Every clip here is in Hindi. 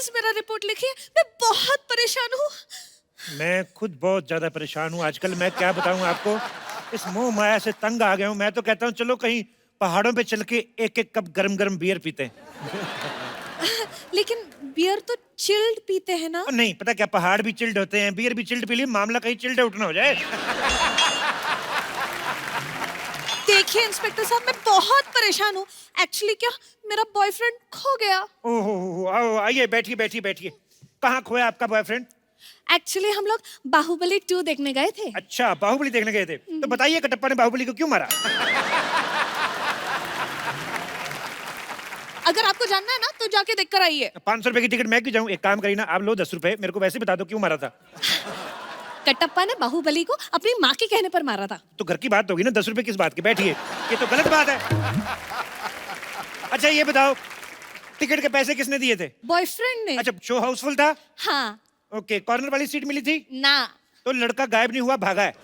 प्लीज मेरा रिपोर्ट लिखिए, मैं बहुत परेशान हूँ। मैं खुद बहुत ज्यादा परेशान हूँ आजकल। मैं क्या बताऊँ आपको, इस मोह माया से तंग आ गया हूँ। मैं तो कहता हूँ चलो कहीं पहाड़ों पे चल के एक एक कप गरम गरम बियर पीते हैं। लेकिन बियर तो चिल्ड पीते हैं ना। और नहीं पता क्या, पहाड़ भी चिल्ड होते हैं, बियर भी चिल्ड पी लिए, मामला कहीं चिल्ड आउट ना हो जाए। देखिए इंस्पेक्टर साहब, मैं बहुत परेशान हूँ। एक्चुअली क्या, मेरा बॉयफ्रेंड खो गया। ओहो, आओ आइए, बैठिए बैठिए बैठिए। कहाँ खोया आपका बॉयफ्रेंड? एक्चुअली हम लोग बाहुबली 2 देखने गए थे। अच्छा, बाहुबली देखने गए थे। तो बताइए कटप्पा ने बाहुबली को क्यों मारा? अगर आपको जानना है ना तो जाके देख कर आइए। 500 रुपए की टिकट मैं क्यों जाऊँ? एक काम करिए ना, आप लो 10 रुपए, मेरे को वैसे बता दो क्यों मारा था। कटप्पा ने बाहुबली को अपनी माँ के कहने पर मारा था। तो घर की बात होगी ना, 10 रुपए किस बात की? बैठिए, ये तो गलत बात है। अच्छा ये बताओ, टिकट के पैसे किसने दिए थे? बॉयफ्रेंड ने। अच्छा, शो हाउसफुल था? हाँ। ओके, कॉर्नर वाली सीट मिली थी? ना। तो लड़का गायब नहीं हुआ, भागा है।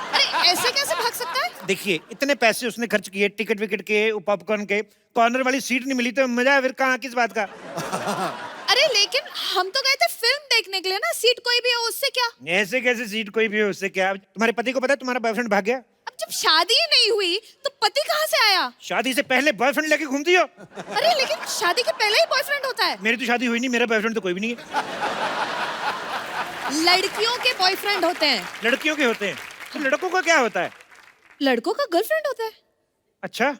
अरे ऐसे कैसे भाग सकता है? देखिए, इतने पैसे उसने खर्च किए टिकट विकेट के, पॉपकॉर्न के, कॉर्नर वाली सीट नहीं मिली तो मजा फिर कहाँ, किस बात का? अरे लेकिन हम तो गए थे फिल्म देखने के लिए ना, सीट कोई भी हो उससे क्या। ऐसे कैसे सीट कोई भी हो, उससे क्या? तुम्हारे पति को पता है तुम्हारा बॉयफ्रेंड भाग गया? अब जब शादी ही नहीं हुई तो पति कहाँ से आया? शादी से पहले बॉयफ्रेंड लेके घूमती हो? अरे लेकिन शादी के पहले ही बॉयफ्रेंड होता है। मेरी तो शादी हुई नहीं, मेरा बॉयफ्रेंड तो कोई भी नहीं है। लड़कियों के बॉयफ्रेंड होते हैं। लड़कियों के होते हैं, तो लड़कों का क्या होता है? लड़कों का गर्लफ्रेंड होता है। अच्छा,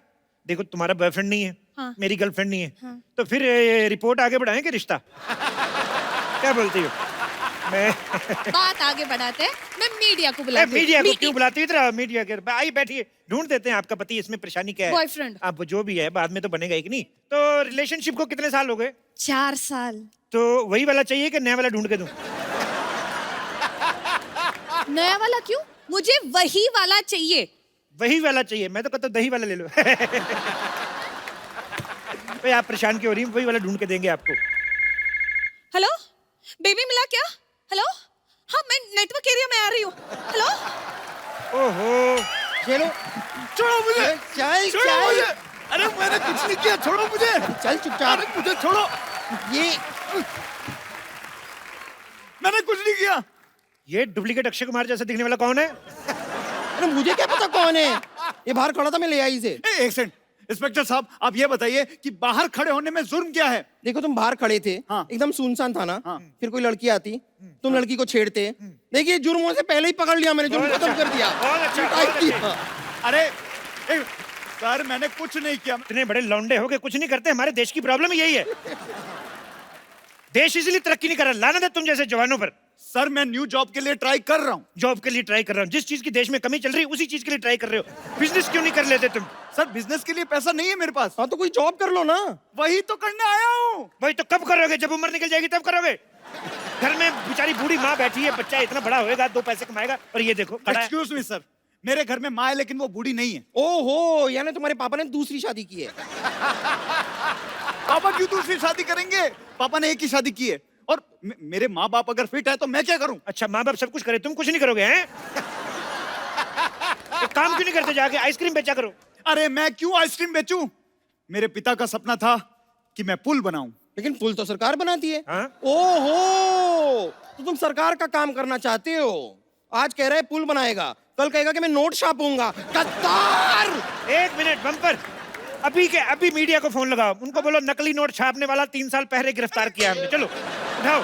देखो तुम्हारा बॉयफ्रेंड नहीं है, हाँ। मेरी गर्लफ्रेंड नहीं है, हाँ। तो फिर रिपोर्ट आगे बढ़ाएं कि रिश्ता? क्या बोलती हो? मैं बात आगे बढ़ाते हैं, मैं मीडिया को बुलाती हूँ। मीडिया को क्यों बुलाती? इधर मीडिया के आई बैठिए, ढूंढ देते हैं आपका पति, इसमें परेशानी क्या है? बॉयफ्रेंड। अब जो भी है बाद में तो बनेगा, एक नहीं। तो रिलेशनशिप को कितने साल हो गए? 4 साल। तो वही वाला चाहिए कि नया वाला ढूंढ के दूं? नया वाला क्यों? मुझे वही वाला चाहिए। वही वाला चाहिए? मैं तो कहता हूं दही वाला ले लो। भाई आप परेशान क्यों हो रही? वही वाला ढूंढ के देंगे आपको। हेलो, बेबी मिला क्या? हेलो, हाँ मैं नेटवर्क एरिया में आ रही हूँ। हेलो। ओहो, चलो छोड़ो मुझे, चल छोड़ो चल मुझे। अरे मैंने कुछ नहीं किया, छोड़ो मुझे। चल चुपचाप। अरे मुझे छोड़ो, ये मैंने कुछ नहीं किया। ये डुप्लीकेट अक्षय कुमार जैसा दिखने वाला कौन है? अरे मुझे क्या पता कौन है, ये बाहर खड़ा था, मैं ले आई इसे। एक सेकंड इंस्पेक्टर साहब, आप ये बताइए कि बाहर खड़े होने में जुर्म क्या है? देखो तुम बाहर खड़े थे, हाँ। एकदम सुनसान था ना, हाँ। फिर कोई लड़की आती, तुम लड़की को छेड़ते। देखिए जुर्मों से पहले ही पकड़ लिया मैंने, जुर्म बहुत खत्म अच्छा, कर दिया। बहुत अच्छा, मिटाई बहुत दिया। अरे सर मैंने कुछ नहीं किया। इतने बड़े लौंडे हो के कुछ नहीं करते? हमारे देश की प्रॉब्लम यही है। देश इसलिए तरक्की नहीं कर रहा, लानत है तुम जैसे जवानों पर। सर मैं न्यू जॉब के लिए ट्राई कर रहा हूँ। जॉब के लिए ट्राई कर रहा हूँ? जिस चीज की देश में कमी चल रही है उसी चीज के लिए ट्राई कर रहे हो। बिजनेस क्यों नहीं कर लेते तुम? सर बिजनेस के लिए पैसा नहीं है मेरे पास। हाँ तो कोई जॉब कर लो ना। वही तो करने आया हूँ। भाई तो कब करोगे? जब उम्र निकल जाएगी तब करोगे? घर में बेचारी बूढ़ी माँ बैठी है, बच्चा इतना बड़ा होएगा, 2 पैसे कमाएगा, और ये देखो खड़ा है। एक्सक्यूज मी सर, मेरे घर में माँ है लेकिन वो बूढ़ी नहीं है। ओहो, यानी तुम्हारे पापा ने दूसरी शादी की है। पापा क्यों दूसरी शादी करेंगे? पापा ने एक ही शादी की है। और मेरे माँ बाप अगर फिट है तो मैं क्या करूं? अच्छा, माँ बाप सब कुछ करे, तुम कुछ नहीं करोगे हैं? एक काम क्यों नहीं करते, जाके आइसक्रीम बेचा करो। अरे मैं क्यों आइसक्रीम बेचूं? मेरे पिता का सपना था कि मैं पुल बनाऊं। लेकिन पुल तो सरकार बनाती है। हाँ? ओहो, तो तुम सरकार का काम करना चाहते हो। आज कह रहा है पुल बनाएगा, कल कहेगा कि मैं नोट छापूंगा। गद्दार! 1 मिनट बम्पर, अभी के अभी मीडिया को फोन लगाओ, उनको बोलो नकली नोट छापने वाला 3 साल पहले गिरफ्तार किया हमने। चलो उठाओ।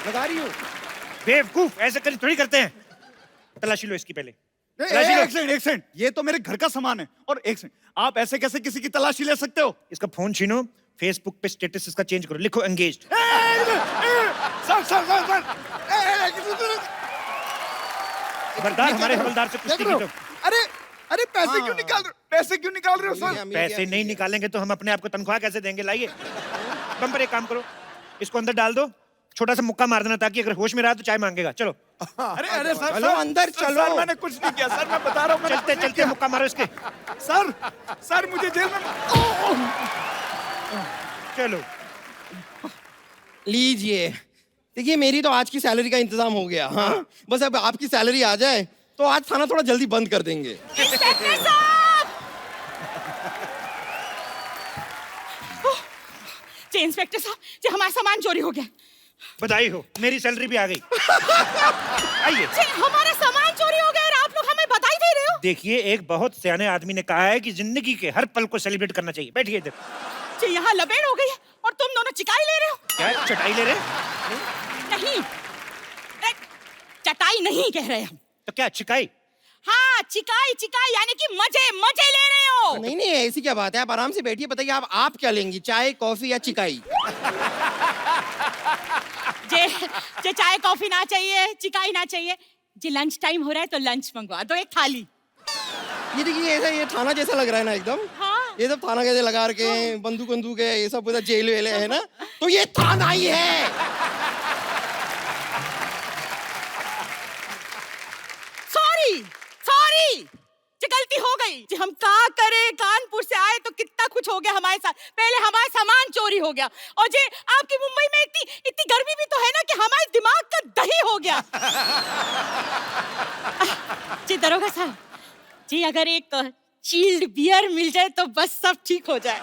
लगा रही हूँ। बेवकूफ, ऐसे कर थोड़ी करते हैं। तलाशी लो इसकी पहले। एक सेकंड, ये तो मेरे घर का सामान है। और एक सेकंड, आप ऐसे कैसे किसी की तलाशी ले सकते हो? इसका फोन छीनो, फेसबुक पे स्टेटस इसका चेंज करो, लिखो एंगेज्ड। सर खबरदार हमारे हवलदार से कुछ नहीं। अरे अरे पैसे क्यों निकाल रहे हो? पैसे क्यों निकाल रहे हो सर? पैसे नहीं निकालेंगे तो हम अपने आप को तनख्वाह कैसे देंगे? लाइए बम्पर, एक काम करो, इसको अंदर डाल दो, छोटा सा मुक्का मार देना ताकि अगर होश में रहा तो चाय मांगेगा। चलो अरे सर, चलो अंदर चलो। सर मैंने कुछ नहीं किया सर, मैं बता रहा हूँ। चलते चलते मुक्का मारो इसके। सर मुझे जेल में। चलो लीजिए, देखिए मेरी तो आज की सैलरी का इंतजाम हो गया। हाँ, बस अब आपकी सैलरी आ जाए तो आज थाना थोड़ा जल्दी बंद कर देंगे। इंस्पेक्टर साहब! जी इंस्पेक्टर साहब, जी हमारा सामान चोरी हो गया। बधाई हो, मेरी सैलरी भी आ गई। आइए। जी हमारा सामान चोरी हो गया और आप लोग हमें बधाई दे रहे हो? देखिए, एक बहुत सियाने आदमी ने कहा है कि जिंदगी के हर पल को सेलिब्रेट करना चाहिए। बैठिए इधर। जी यहाँ लपेट हो गई है और तुम दोनों चिकाई ले रहे हो। क्या चटाई ले रहे? नहीं, चटाई नहीं कह रहे हम। तो क्या चिकाई? हाँ, चिकाई चिकाई यानी कि मजे मजे ले रहे हो। नहीं नहीं, ऐसी क्या बात है, आप आराम से बैठिए। बताइए आप क्या लेंगी, चाय कॉफी या चिकाई? जे चाय कॉफी ना चाहिए, चिकाई ना चाहिए, जी लंच टाइम हो रहा है तो लंच मंगवा दो, एक थाली। ये देखिए, ऐसा ये थाना जैसा लग रहा है ना एकदम। हाँ। ये सब थाना कैसे लगा रखे हैं, बंदूक बंदूक है, ये सब पूरा जेल वेल है ना, तो ये थाना ही है। सॉरी सॉरी, जी गलती हो गई जी। हम क्या करें, कानपुर से आए तो कितना कुछ हो गया हमारे साथ। पहले हमारा सामान चोरी हो गया और जी आपकी मुंबई में इतनी गर्मी भी तो है ना कि हमारे दिमाग का दही हो गया। जी दरोगा साहब जी, अगर एक चिल्ड बियर मिल जाए तो बस सब ठीक हो जाए।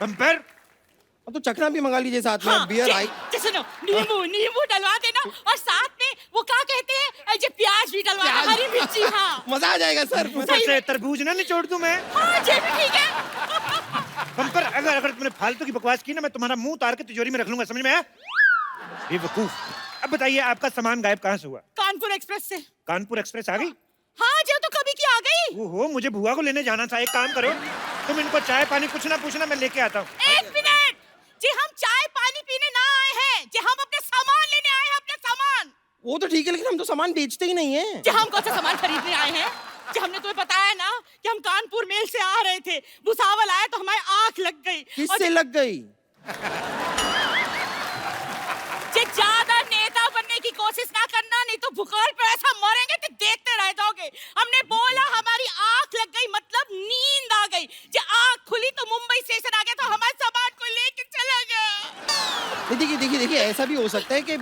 बम्पर, अब तो चखना भी मंगा लीजिए साथ में। बियर आई। सुनो, नींबू नींबू डलवा देना और साथ में वो क्या कहते हैं, जो प्याज भी डलवा देना, हरी मिर्ची। हाँ मजा आ जाएगा सर। ऊपर से तरबूज ना निचोड़ दूं मैं। हाँ जी भी ठीक है। बम्पर, अगर तुमने फालतू की बकवास की ना, मैं तुम्हारा मुंह उतार के तिजोरी में रख लूंगा, समझ में आया? बेवकूफ। अब बताइए, आपका सामान गायब कहाँ से हुआ? कानपुर एक्सप्रेस से। कानपुर एक्सप्रेस आ गई? हाँ जी, तो कभी की आ गई। ओहो, मुझे बुआ को लेने जाना था। एक काम करो, तुम इनको चाय पानी कुछ ना पूछना, मैं लेके आता हूँ। एक मिनट जी, हम चाय पानी पीने ना आए हैं जी, हम अपने सामान लेने आए हैं, अपने सामान। वो तो ठीक है, लेकिन हम तो सामान बेचते ही नहीं है जी हम कौन सा सामान खरीदने आए हैं जी? हमने तुम्हें बताया ना कि हम कानपुर मेल से आ रहे थे, भुसावल आए तो हमारी आंख लग गई। किससे लग गई? जी ज्यादा नेता बनने की कोशिश ना करना, नहीं तो भूखल पे ऐसा मरेंगे कि देखते रह जाओगे। हमने बोला हमारी आंख लग गई, मतलब नींद आ गई जी। आंख खुली तो मुंबई स्टेशन आ गया, तो हमारे सामान को लेके चला गया। देखिए, ऐसा भी हो सकता है कि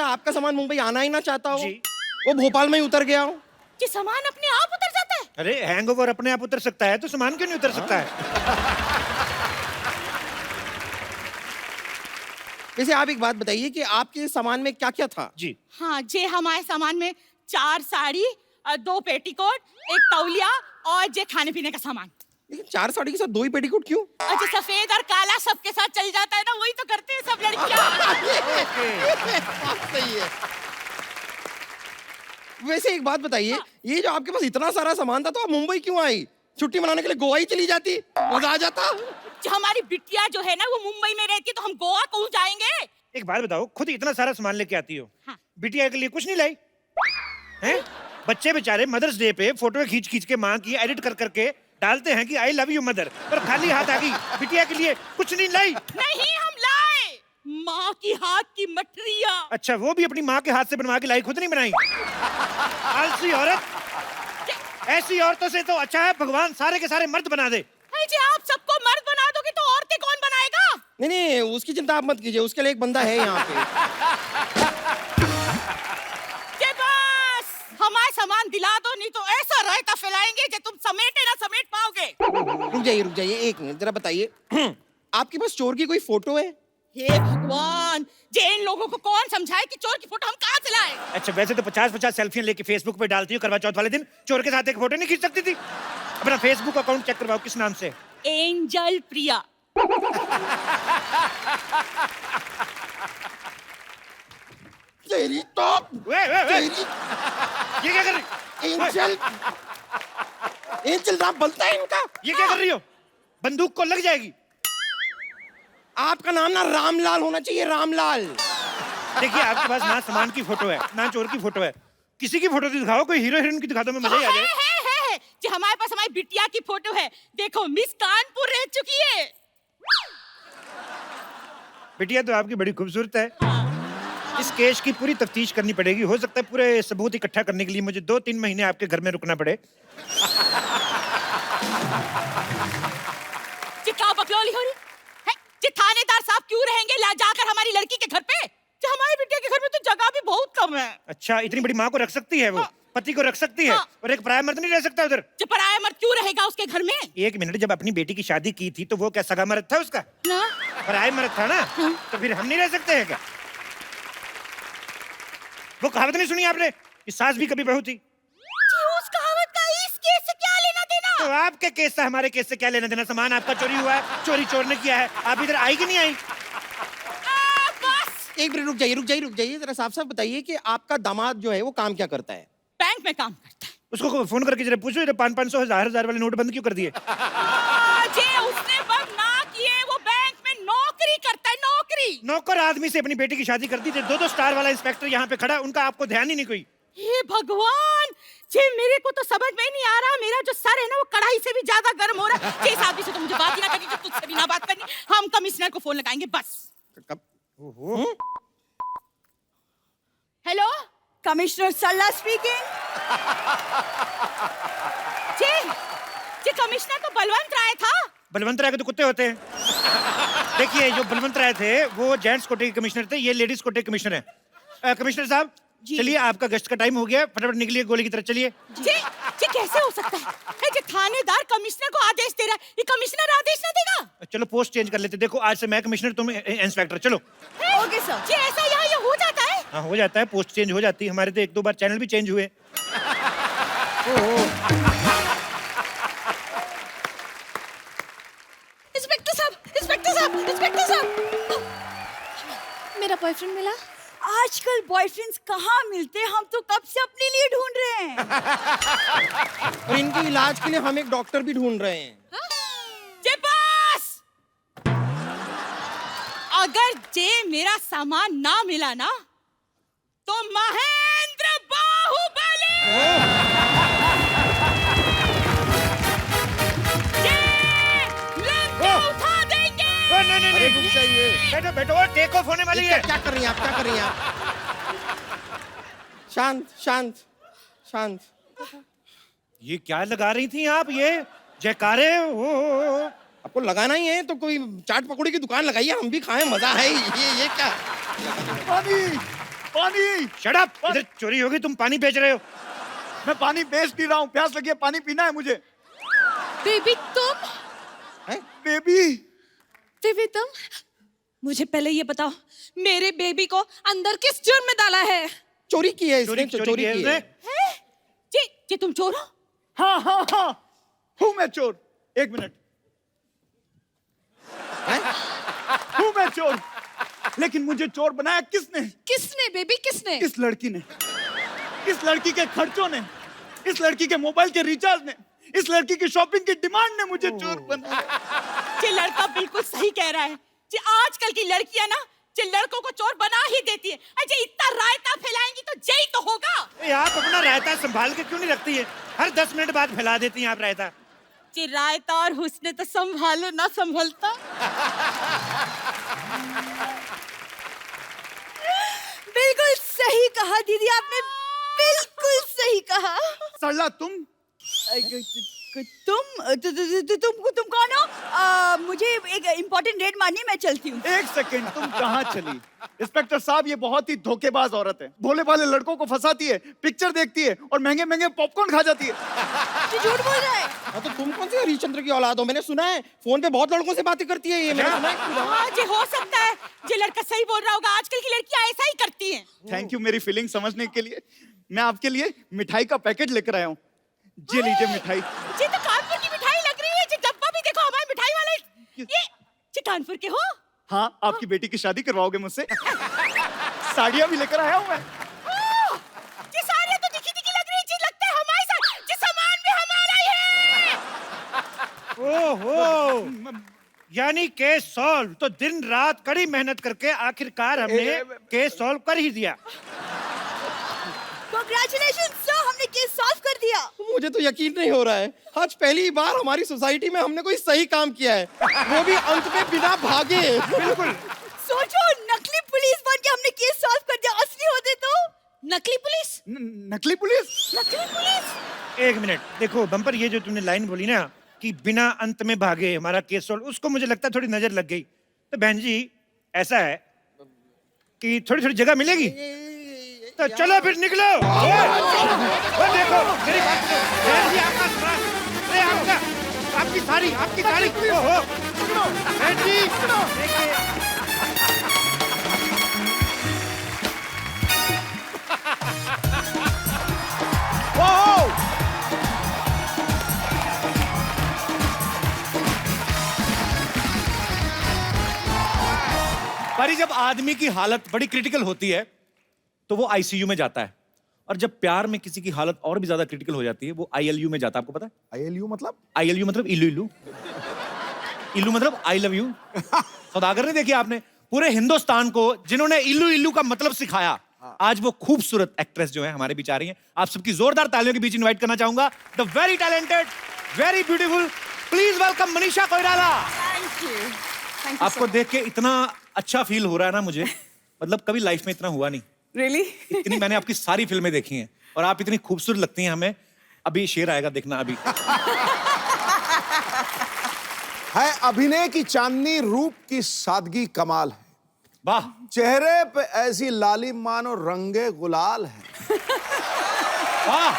आपका सामान मुंबई आना ही ना चाहता हो, जी। वो भोपाल में ही उतर गया हो। जी सामान अपने आप उतर जाता है? अरे हैंगओवर अपने आप उतर सकता है तो सामान क्यों नहीं उतर सकता है? वैसे आप एक बात बताइए कि आपके सामान में क्या क्या था? जी। हाँ जी, हमारे सामान में 4 साड़ी, 2 पेटीकोट, 1 तौलिया और जे खाने पीने का सामान। लेकिन 4 साड़ी के साथ 2 ही पेटीकोट क्यों? अच्छा, सफेद और काला सबके साथ चल जाता है ना, वही तो करते हैं सब लड़कियां। सही है। वैसे एक बात बताइए, ये जो आपके पास इतना सारा सामान था, तो आप मुंबई क्यों आई? छुट्टी मनाने के लिए गोवा ही चली जाती, मजा आ जाता। जो हमारी बिटिया जो है ना, वो मुंबई में रहती है, तो हम गोवा क्यों जाएंगे? एक बात बताओ, खुद इतना सारा सामान लेके आती हो, हाँ। बिटिया के लिए कुछ नहीं लाई? हैं? बच्चे बेचारे मदर्स डे पे फोटो खींच खींच के माँ की एडिट कर करके डालते हैं कि आई लव यू मदर, पर खाली हाथ आ गई, बिटिया के लिए कुछ नहीं लाई। नहीं, हम लाए माँ की हाथ की मठरिया। अच्छा, वो भी अपनी माँ के हाथ से बनवा के लाई, खुद नहीं बनाई? आलसी औरत। ऐसी औरतों से तो अच्छा है भगवान सारे के सारे मर्द बना दे। जी आप सबको मर्द बना दोगे तो औरतें कौन बनाएगा? नहीं, उसकी चिंता आप मत कीजिए, उसके लिए एक बंदा है यहाँ पे। जे बस हमारा सामान दिला दो, नहीं तो ऐसा रायता फैलाएंगे कि तुम समेटे ना समेट पाओगे। रुक जाइए, एक मिनट जरा बताइए, आपके पास चोर की कोई फोटो है? हे भगवान, जे इन लोगों को कौन समझाए कि चोर की फोटो हम कहाँ से लाए? अच्छा, वैसे तो 50-50 सेल्फियां लेके फेसबुक पे डालती हो, करवा चौथ वाले दिन चोर के साथ एक फोटो नहीं खींच सकती थी? अपना फेसबुक अकाउंट चेक करवाओ, किस नाम से? एंजल प्रिया। तेरी तो ये क्या कर रही? एंजल नाम बनता है इनका। ये क्या कर रही हो? बंदूक को लग जाएगी। आपका नाम ना रामलाल होना चाहिए, रामलाल। देखिए, आपके पास ना सामान की फोटो है ना चोर की फोटो है, किसी की फोटो दिखाओ, कोई हीरो हीरोइन की दिखा दो, मैं मजा ही आ जाए। है जी, हमारे पास हमारी बिटिया की फोटो है, देखो मिस कानपुर रह चुकी है। बिटिया तो आपकी बड़ी खूबसूरत है। इस केस की पूरी तफ्तीश करनी पड़ेगी, हो सकता है पूरे सबूत इकट्ठा करने के लिए मुझे 2-3 महीने आपके घर में रुकना पड़े। जी क्या बकलौली हो रही है? जी थानेदार साहब क्यों रहेंगे ला जाकर हमारी लड़की के घर पे? जी हमारी बिटिया के घर में तो जगह भी बहुत कम है। अच्छा, इतनी बड़ी माँ को रख सकती है वो? पति को रख सकती है हाँ। और एक पराया मर्द नहीं रह सकता उधर। जो पराया मर्द क्यों रहेगा उसके घर में? एक मिनट, जब अपनी बेटी की शादी की थी तो वो क्या सगा मर्द था उसका? ना पराया मर्द था ना। तो फिर हम नहीं रह सकते हैं क्या? वो कहावत नहीं सुनी आपने कि सास भी कभी बहू थी? जी, उस कहावत का इस केस से क्या लेना देना? तो आपके केस से हमारे केस से क्या लेना देना? सामान आपका चोरी हुआ है, चोरी चोर ने किया है। आप इधर आई कि नहीं आई? बस एक मिनट रुक जाइए, जरा साफ साफ बताइए कि आपका दामाद जो है वो काम क्या करता है? बैंक में काम करता है। उसको फोन करके जरा पूछो, 500 1000 वाले नोट बंद क्यों कर दिए? जे उसने बंद ना किए, वो बैंक में नौकरी करता है, नौकरी। नौकर आदमी से अपनी बेटी की शादी कर दी थी। 2-2 स्टार वाला इंस्पेक्टर यहाँ पे खड़ा, उनका आपको ध्यान ही नहीं कोई। हे भगवान, जे मेरे को तो समझ में नहीं आ रहा, मेरा जो सर है ना वो कढ़ाई से भी ज्यादा गर्म हो रहा है। जिस आदमी से तो मुझे बात ही ना करनी, जो तुझसे भी ना बात करनी, हम कमिश्नर को फोन लगाएंगे बस। कब? ओहो। हेलो, कमिश्नर सल्ला स्पीकिंग। जी कमिश्नर तो बलवंत राय था। बलवंत राय के तो कुत्ते होते हैं। देखिए, जो बलवंत राय थे वो जेंट्स कोटे के कमिश्नर थे, ये लेडीज कोटे के कमिश्नर है। कमिश्नर साहब चलिए, आपका गश्त का टाइम हो गया, फटाफट निकलिए गोली की तरफ चलिए। जी कैसे हो सकता है? जो थानेदार कमिश्नर को आदेश दे रहा है, ये कमिश्नर आदेश ना देगा? चलो पोस्ट चेंज कर लेते। देखो, आज से मैं कमिश्नर, तुम इंस्पेक्टर। चलो। Okay sir. जी ऐसा यहाँ ये हो जाता है? हाँ, हो जाता है, पोस्ट चेंज हो जाती है। हमारे तो 1-2 बार चैनल भी चेंज हुए। इंस्पेक्टर साहब, मेरा बॉयफ्रेंड मिला? आजकल बॉयफ्रेंड्स कहाँ मिलते हैं? हम तो कब से अपने लिए ढूंढ रहे हैं। और इनके इलाज के लिए हम एक डॉक्टर भी ढूंढ रहे हैं। जे बस, अगर जे मेरा सामान ना मिला ना तो महेंद्र बाहुबली जे लंका उठा देंगे। नहीं। अरे रुक जाइए। बैठो बैठो, टेक ऑफ होने वाली है। क्या कर रही हैं आप? शांत। ये क्या लगा रही थी आप? ये जयकारे। ओ। आपको लगाना ही है तो कोई चाट पकौड़ी की दुकान लगाइए, हम भी खाएं, मजा है। ये क्या? पानी। Shut up! इधर चोरी होगी, तुम पानी बेच रहे हो। मैं पानी बेच नहीं रहा हूँ, प्यास लगी है, पानी पीना है मुझे। बेबी तुम? है? बेबी तुम? मुझे पहले ये बताओ, मेरे बेबी को अंदर किस जुर्म में डाला है? चोरी की है इसने, चोरी की है इसने। जी तुम चोर हो? हाँ, हूँ मैं चोर। 1 मिनट। हूँ मैं चोर, लेकिन मुझे चोर बनाया किसने? किसने बेबी, किसने? इस लड़की ने, इस लड़की के खर्चों ने, इस लड़की के मोबाइल के रिचार्ज ने, इस लड़की की शॉपिंग की डिमांड ने मुझे चोर बनाया। ये लड़का बिल्कुल सही कह रहा है। जी आजकल की लड़कियां ना जो लड़कों को चोर बना ही देती है। अजय इतना रायता फैलाएंगी तो जय तो होगा। आप अपना रायता संभाल के क्यों नहीं रखती है? हर 10 मिनट बाद फैला देती हैं आप रायता। जी रायता और हुस्न तो संभालो ना संभलता। बिल्कुल सही कहा दीदी, आपने बिल्कुल सही कहा। सरला तुम तुम कौन हो? मुझे एक इम्पोर्टेंट रेड मारनी है, मैं चलती हूँ। 1 सेकंड, तुम कहाँ चली? इंस्पेक्टर साहब, ये बहुत ही धोखेबाज औरत है। भोले भाले लड़कों को फंसाती है, पिक्चर देखती है और महंगे महंगे पॉपकॉर्न खा जाती है। झूठ बोल रहा है। हाँ, तो तुम कौन से हरिश्चंद्र की औलाद हो? मैंने सुना है फोन पे बहुत लड़कों से बातें करती है ये। मैंने सुना है। हाँ जी हो सकता है, ये लड़का सही बोल रहा होगा। आजकल की लड़कियां ऐसा ही करती हैं। थैंक यू मेरी फीलिंग समझने के लिए। मैं आपके लिए मिठाई का पैकेट लेकर आया हूँ। ये लीजिए मिठाई। ये तो कानपुर की मिठाई लग रही है। जी डब्बा भी देखो, हमारे मिठाई वाले ये कानपुर के हो? हाँ, आपकी बेटी की शादी करवाओगे मुझसे? साड़ियाँ भी लेकर आया हूँ मैं। ये साड़ियाँ तो दिखी दिखी लग रही है। जी लगता है हमारे साथ ये सामान भी हमारा ही है। ओहो, यानी केस सॉल्व। तो दिन रात कड़ी मेहनत करके आखिरकार हमने केस सॉल्व कर ही दिया। कांग्रेचुलेशन सर, हमने केस सॉल्व कर दिया। मुझे तो यकीन नहीं हो रहा है, आज पहली बार हमारी सोसाइटी में हमने कोई सही काम किया है, वो भी अंत में बिना भागे। बिल्कुल। सोचो, नकली पुलिस बन के हमने केस सॉल्व कर दिया। असली होते तो नकली पुलिस। नकली पुलिस? नकली पुलिस। 1 मिनट, देखो बम्पर, ये जो तुमने लाइन बोली ना कि बिना अंत में भागे हमारा केस सॉल्व, उसको मुझे लगता है थोड़ी नजर लग गई। तो बहन जी, ऐसा है कि थोड़ी थोड़ी जगह मिलेगी। तो चलो फिर निकलो। वो देखो मेरी बात सुनो। बहन जी आपका सामान, अरे आपकी साड़ी ओहो बहन जी देखिए। पर जब आदमी की हालत बड़ी क्रिटिकल होती है तो वो आईसीयू में जाता है, और जब प्यार में किसी की हालत और भी ज्यादा क्रिटिकल हो जाती है वो आईएलयू में जाता है। आपको पता है आईएलयू मतलब? आईएलयू मतलब इल्लू इल्लू, इल्लू मतलब आई लव यू। सौदागर ने देखी आपने, पूरे हिंदुस्तान को जिन्होंने इल्लू इल्लू का मतलब सिखाया, आज वो खूबसूरत एक्ट्रेस जो है हमारे बीच आ रही हैं। आप सबकी जोरदार तालियों के बीच इनवाइट करना चाहूंगा the very talented, very beautiful, please welcome Manisha Koirala. आपको देख के इतना अच्छा फील हो रहा है ना मुझे, मतलब कभी लाइफ में इतना हुआ नहीं। रियली? इतनी मैंने आपकी सारी फिल्में देखी हैं और आप इतनी खूबसूरत लगती हैं हमें। अभी शेर आएगा, देखना अभी। है अभिनय की चांदनी, रूप की सादगी कमाल है, वाह। चेहरे पे ऐसी लाली मानो रंगे गुलाल है, वाह।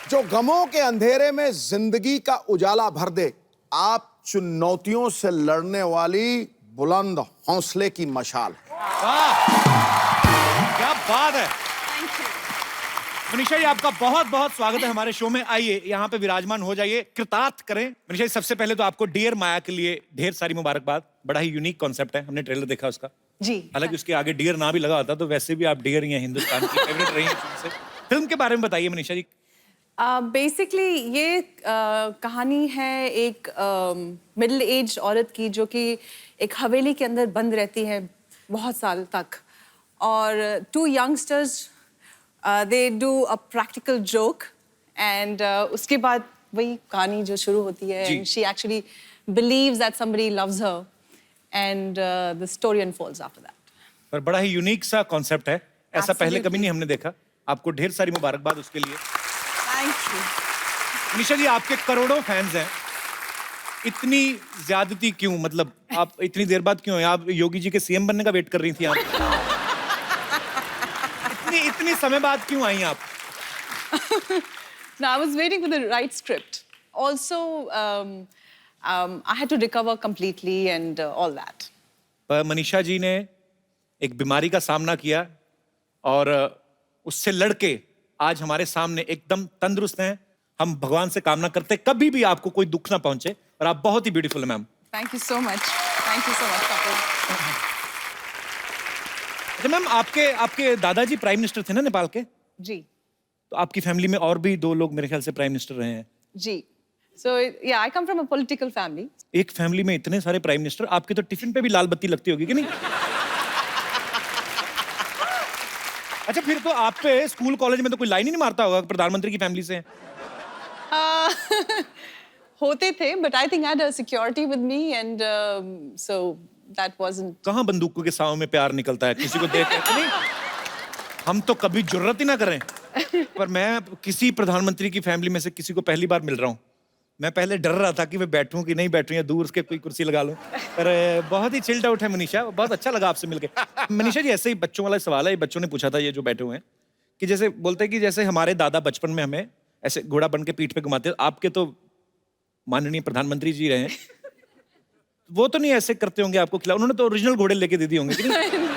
जो गमों के अंधेरे में जिंदगी का उजाला भर दे। आप चुनौतियों से लड़ने वाली बुलंद हौसले की मशाल है। वाह, क्या बात है। मनीषा जी आपका बहुत बहुत स्वागत है हमारे शो में। आइए यहाँ पे विराजमान हो जाइए, कृतार्थ करें। मनीषा जी सबसे पहले तो आपको डियर माया के लिए ढेर सारी मुबारकबाद। बड़ा ही यूनिक कॉन्सेप्ट है, हमने ट्रेलर देखा उसका। जी। हालांकि उसके आगे डियर ना भी लगा होता तो वैसे भी आप डियर ही हैं, हिंदुस्तान की फेवरेट रही हैं शुरू से। फिल्म के बारे में बताइए मनीषा जी। बेसिकली ये कहानी है एक मिडिल एज औरत की जो कि एक हवेली के अंदर बंद रहती है बहुत साल तक, और two youngsters they do a practical joke, and उसके बाद वही कहानी जो शुरू होती है, जी। And she actually believes that somebody loves her, and the story unfolds after that. पर बड़ा ही यूनिक सा कॉन्सेप्ट है, ऐसा पहले Absolutely. कभी नहीं हमने देखा। आपको ढेर सारी मुबारकबाद उसके लिए। Thank you. मनीषा जी आपके करोड़ों फैंस हैं, इतनी ज्यादती क्यों? मतलब आप इतनी देर बाद क्यों हैं? आप योगी जी के सीएम बनने का वेट कर रही थी आप? इतनी समय बाद क्यों आई आप? No, I was waiting for the right script. Also, I had to recover completely and all that. पर मनीषा जी ने एक बीमारी का सामना किया और उससे लड़के आज हमारे सामने एकदम तंदुरुस्त हैं। हम भगवान से कामना करते कभी भी आपको कोई दुख ना पहुंचे, और आप बहुत ही ब्यूटीफुल है ma'am. Thank you so much. Thank you so much, Kapil. अच्छा मैम, आपके दादाजी प्राइम मिनिस्टर थे ना नेपाल के? जी, तो आपकी फैमिली में और भी 2 लोग मेरे ख्याल से प्राइम मिनिस्टर रहे हैं। जी. So yeah, I come from a political family. एक फैमिली में इतने सारे प्राइम मिनिस्टर, आपके तो टिफिन पे भी लाल बत्ती लगती होगी कि नहीं? अच्छा, फिर तो आप पे स्कूल कॉलेज में तो कोई लाइन ही नहीं मारता होगा, प्रधानमंत्री की फैमिली से हैं। होते थे, but I think I had a security with me, and so that wasn't. कहाँ बंदूकों के साव में प्यार निकलता है किसी को देख के? नहीं, हम तो कभी जुर्रत ही ना करें। पर मैं किसी प्रधानमंत्री की फैमिली में से किसी को पहली बार मिल रहा हूँ। मैं पहले डर रहा था कि मैं बैठूं कि नहीं बैठूं, या दूर के कोई कुर्सी लगा लूं। पर बहुत ही चिल्ड आउट है मनीषा, बहुत अच्छा लगा आपसे मिलके। मनीषा जी ऐसे ही बच्चों वाला सवाल है, बच्चों ने पूछा था ये जो बैठे हुए हैं, कि जैसे बोलते हैं कि जैसे हमारे दादा बचपन में हमें ऐसे घोड़ा बन के पीठ पे घुमाते, आपके तो माननीय प्रधानमंत्री जी रहे हैं, वो तो नहीं ऐसे करते होंगे आपको खिला? उन्होंने तो ओरिजिनल घोड़े लेके दे दिए होंगे कि नहीं?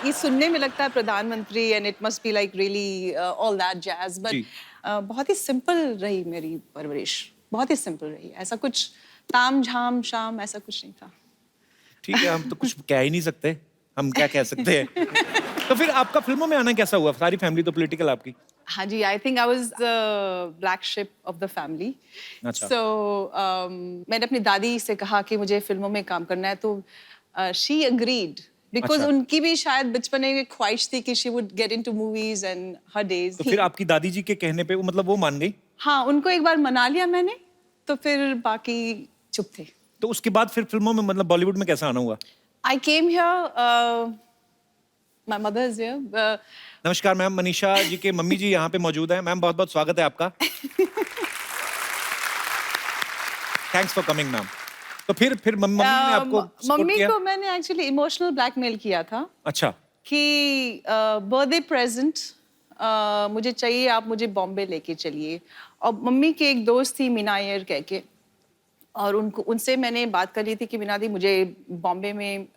ये सुनने में लगता है प्रधानमंत्री, and it must be like really all that jazz, ji. But बहुत ही सिंपल रही मेरी परवरिश, बहुत ही सिंपल रही। ऐसा कुछ ताम झाम शाम ऐसा कुछ नहीं था। ठीक है, हम तो कुछ कह ही नहीं सकते, हम क्या कह सकते हैं। तो फिर आपका फिल्मों में आना कैसा हुआ? सारी फैमिली तो पॉलिटिकल आपकी। हाँ जी, I think I was the black sheep of the family. अच्छा। सो मैंने अपनी दादी से कहा कि मुझे फिल्मों में काम करना है, तो शी अग्रीड, बिकॉज अच्छा। उनकी भी शायद बचपन में एक ख्वाहिश थी कि she would get into movies, and her days. तो फिर आपकी दादी जी के कहने पे मतलब वो मान गई? हाँ, उनको एक बार मना लिया मैंने, तो फिर बाकी चुप थे। तो उसके बाद फिर फिल्मों में मतलब बॉलीवुड में कैसा आना हुआ? I came here, my mother is here. नमस्कार मैम, मनीषा जी के मम्मी जी यहाँ पे मौजूद हैं। मैम बहुत बहुत स्वागत है आपका। Thanks for coming ma'am. तो फिर मम्मी ने आपको support मम्मी किया? को मैंने एक्चुअली इमोशनल ब्लैकमेल किया था अच्छा। कि बर्थडे प्रेजेंट मुझे चाहिए, आप मुझे बॉम्बे लेके चलिए। और मम्मी की एक दोस्त थी मीना अय्यर कह के, और उनसे मैंने बात कर ली थी कि मीना दी मुझे बॉम्बे में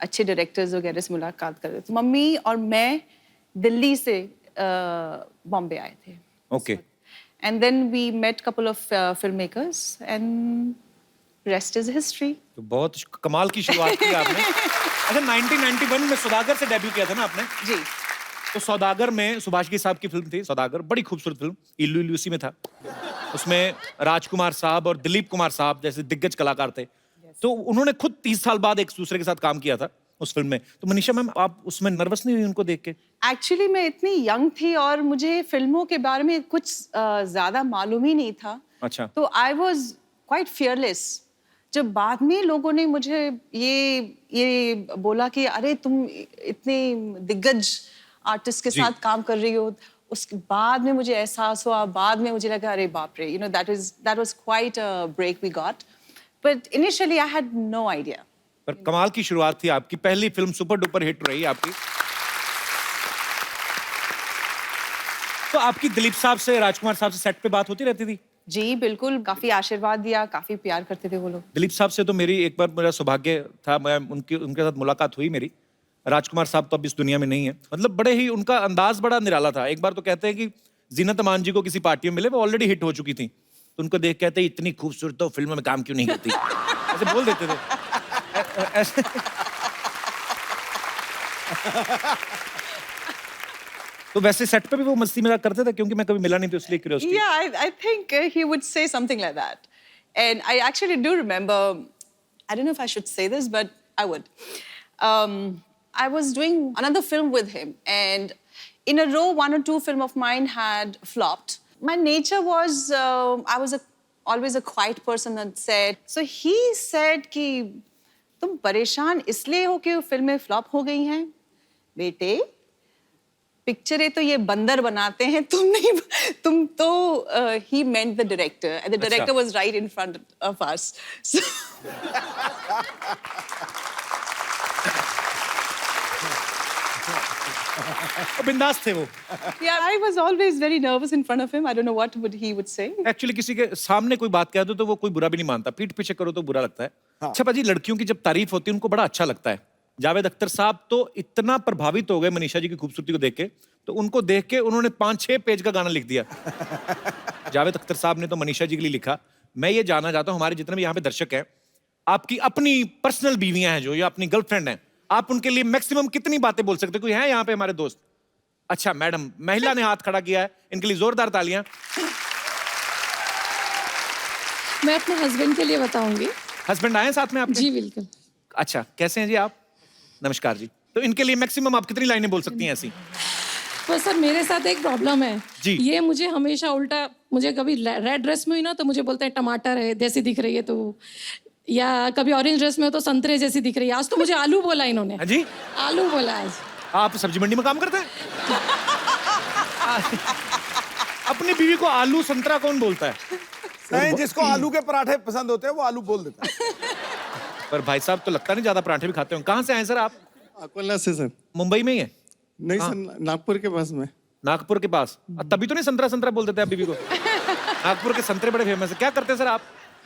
अच्छे डायरेक्टर्स वगैरह से मुलाकात कर रहे। तो मम्मी और मैं दिल्ली से बॉम्बे आए थे। Okay. And then we met couple of filmmakers and rest is history. तो बहुत कमाल की शुरुआत की आपने। अच्छा 1991 में सौदागर से डेब्यू किया था ना आपने? जी। तो सौदागर में सुभाष घई साहब की फिल्म थी सौदागर, बड़ी खूबसूरत फिल्म, इल्लू इल्लू उसी में था। उसमें राजकुमार साहब और दिलीप कुमार साहब जैसे दिग्गज कलाकार थे। तो उन्होंने खुद 30 साल बाद एक दूसरे के साथ काम किया था उस फिल्म में। तो मनीषा मैम आप उसमें नर्वस नहीं हुई उनको देख के? एक्चुअली मैं इतनी यंग थी और मुझे फिल्मों के बारे में कुछ ज्यादा मालूम ही नहीं था। अच्छा। तो आई वॉज क्वाइट फियरलेस। जब बाद में लोगों ने मुझे ये बोला कि अरे तुम इतने दिग्गज आर्टिस्ट के साथ काम कर रही हो, उसके बाद में मुझे एहसास हुआ, बाद में मुझे लगा अरे बाप रे, that was quite a break we got, but initially I had no idea. पर कमाल की शुरुआत थी आपकी, पहली फिल्म सुपर डुपर हिट रही आपकी। तो आपकी दिलीप साहब से, राजकुमार साहब से सेट पे बात होती रहती थी? जी बिल्कुल, काफी आशीर्वाद दिया, काफी प्यार करते थे वो लोग। दिलीप साहब से तो मेरी एक बार मेरा सौभाग्य था, मैं उनके साथ मुलाकात हुई मेरी। राजकुमार साहब तो अब इस दुनिया में नहीं है। मतलब बड़े ही उनका अंदाज बड़ा निराला था। एक बार तो कहते हैं कि जीनत अमान जी को किसी पार्टी में मिले, वो ऑलरेडी हिट हो चुकी थी, तो उनको देख कहते हैं इतनी खूबसूरत तो फिल्म में काम क्यों नहीं करती, ऐसे बोल देते थे। ऐसे तो वैसे सेट पे भी वो मस्ती मजाक करते थे? क्योंकि मैं कभी मिला नहीं तो इसलिए curiosity. Yeah, I think he would say something like that. And I actually do remember, I don't know if I should say this, but I would. I was doing another film with him, and in a row, 1 or 2 films of mine had flopped. My nature was, I was always a quiet person on set. So he said कि तुम परेशान इसलिए हो कि फिल्में फ्लॉप हो गई हैं? बेटे, पिक्चरें तो ये बंदर बनाते हैं, तुम नहीं, तुम तो he meant the director, and the director was right in front of us. So बिंदास थे वो। yeah, I was always very nervous in front of him. I don't know what he would say. Actually किसी के सामने कोई बात कह दो तो वो कोई बुरा भी नहीं मानता, पीठ पीछे करो तो बुरा लगता है। अच्छा पाजी, लड़कियों की जब तारीफ होती है उनको बड़ा अच्छा लगता है। जावेद अख्तर साहब तो इतना प्रभावित हो गए मनीषा जी की खूबसूरती को देख के, तो उनको देख के उन्होंने 5-6 पेज का गाना लिख दिया। जावेद अख्तर साहब ने तो मनीषा जी के लिए लिखा। मैं ये जानना चाहता हूँ, हमारे जितने भी यहाँ पे दर्शक हैं, आपकी अपनी पर्सनल बीवियां हैं जो, या अपनी गर्लफ्रेंड हैं, आप उनके लिए मैक्सिमम कितनी बातें बोल सकते हैं? कोई है यहाँ पे हमारे दोस्त? अच्छा मैडम, महिला ने हाथ खड़ा किया है, इनके लिए जोरदार तालियां। मैं अपने हस्बैंड के लिए बताऊंगी। हस्बैंड आए साथ में आपके? जी बिल्कुल। अच्छा, कैसे हैं जी आप? नमस्कार जी। तो इनके लिए मैक्सिमम आप कितनी लाइनें बोल सकती हैं ऐसी? पर सर मेरे साथ एक प्रॉब्लम है जी। ये मुझे हमेशा उल्टा, मुझे कभी रेड ड्रेस में हुई ना तो मुझे बोलते हैं टमाटर है जैसी दिख रही है, तो या कभी ऑरेंज ड्रेस में हो तो संतरे जैसी दिख रही है। आज तो मुझे आलू बोला इन्होंने। हाँ जी, आलू बोला आज। आप सब्जी मंडी में काम करते हैं? अपनी बीवी को आलू संतरा कौन बोलता है? नहीं, जिसको आलू के पराठे पसंद होते हैं वो आलू बोल देता है। पर भाई साहब तो लगता नहीं ज्यादा पराठे भी खाते हो। कहाँ से आए सर आप? अकोला से सर। मुंबई में ही है? नहीं सर, नागपुर के पास में। नागपुर के पास? तभी तो नहीं संतरा संतरा बोल देते आप बीवी को। नागपुर के संतरे बड़े फेमस है। क्या करते हैं सर आप?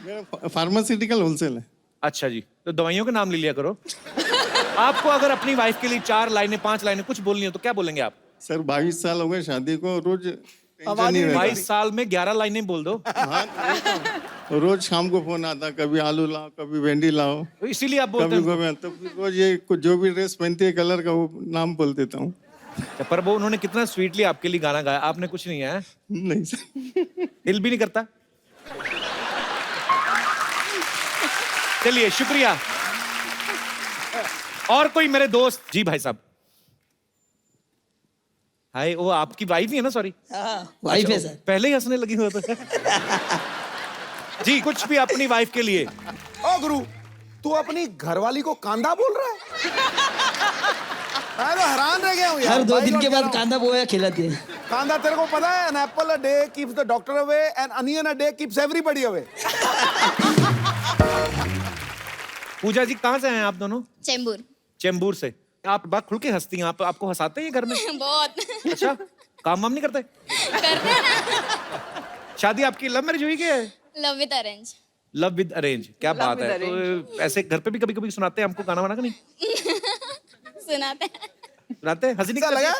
मेरा फार्मास्यूटिकल होलसेल है। अच्छा जी, तो दवाइयों के नाम ले लिया करो। आपको अगर अपनी वाइफ के लिए 4 लाइनें 5 लाइनें कुछ बोलनी हो तो क्या बोलेंगे आप? सर 22 साल हो गए शादी को, रोज टेंशन आवाज नहीं ही रहता। 22 साल में 11 लाइनें बोल दो। हाँ, रोज शाम को फोन आता, कभी आलू लाओ, कभी भिंडी लाओ, तो इसीलिए आप बोलते कभी हैं। तो रोज ये जो भी ड्रेस पहनती है कलर का वो नाम बोल देता हूँ। पर वो उन्होंने कितना स्वीटली आपके लिए गाना गाया, आपने कुछ नहीं है? नहीं सर। दिल भी नहीं करता? चलिए शुक्रिया। और कोई मेरे दोस्त? जी भाई साहब। हाय, वो आपकी वाइफ ही है ना? सॉरी वाइफ है सर। पहले ही हंसने लगी हुआ था। जी कुछ भी अपनी वाइफ के लिए। ओ गुरु, तू अपनी घरवाली को कांदा बोल रहा है? मैं तो हैरान रह गया हूँ यार। हर 2 भाई दिन लोग के कह रहा बाद हूँ। कांदा बोया खिलाती है। कांदा तेरे को पता है, an apple a day keeps the doctor away and onion a day keeps everybody away. पूजा जी कहाँ से हैं आप दोनों? चेंबूर। चेंबूर से। आप बात खुल के हंसती हैं, आप आपको हंसाते हैं घर में? बहुत अच्छा, काम वाम नहीं करते? करते हैं ना। शादी आपकी लव मैरिज हुई क्या? Love with arrange. Love with arrange, क्या Love बात with है। तो ऐसे घर पे भी कभी कभी सुनाते हैं हमको गाना वाना, का नहीं सुनाते हैं। सुनाते हैं? हंसी ऐसा निकल लगा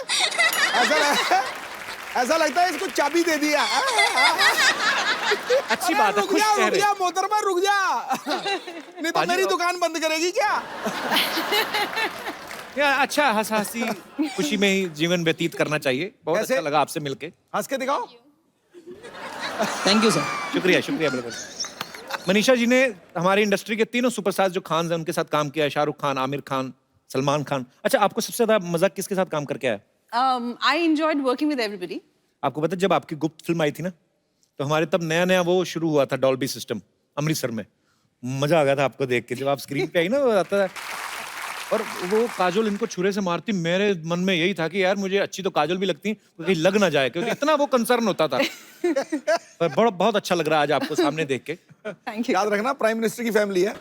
ऐसा लगता है इसको चाबी दे दिया। अच्छी बात है, रुक खुश जा रुक चेहरे। जा मोहतरमा, रुक जा, नहीं तो बाजी मेरी और- दुकान बंद करेगी क्या? या अच्छा हंस हंसी खुशी में ही जीवन व्यतीत करना चाहिए। बहुत कैसे? अच्छा लगा आपसे मिलके। हंस के दिखाओ। Thank you sir. शुक्रिया शुक्रिया बिल्कुल। मनीषा जी ने हमारी इंडस्ट्री के तीनों सुपरस्टार जो खान हैं उनके साथ काम किया है, शाहरुख खान, आमिर खान, सलमान खान। अच्छा, आपको सबसे ज्यादा मजा किसके साथ काम करके आया? I enjoyed working with everybody. आपको पता है जब आपकी गुप्त फिल्म आई थी ना, तो हमारे तब नया नया वो शुरू हुआ था डॉल्बी सिस्टम अमृतसर में। मजा आ गया था आपको देख के, जब आप स्क्रीन पे आई ना वो आता था। और वो काजोल इनको छुरे से मारती, मेरे मन में यही था कि यार मुझे अच्छी तो काजोल भी लगती, कहीं लग ना जाए, क्योंकि इतना वो कंसर्न होता था। पर बहुत अच्छा लग रहा है आज आपको सामने देख के। Thank you. याद रखना प्राइम मिनिस्टर की फैमिली है।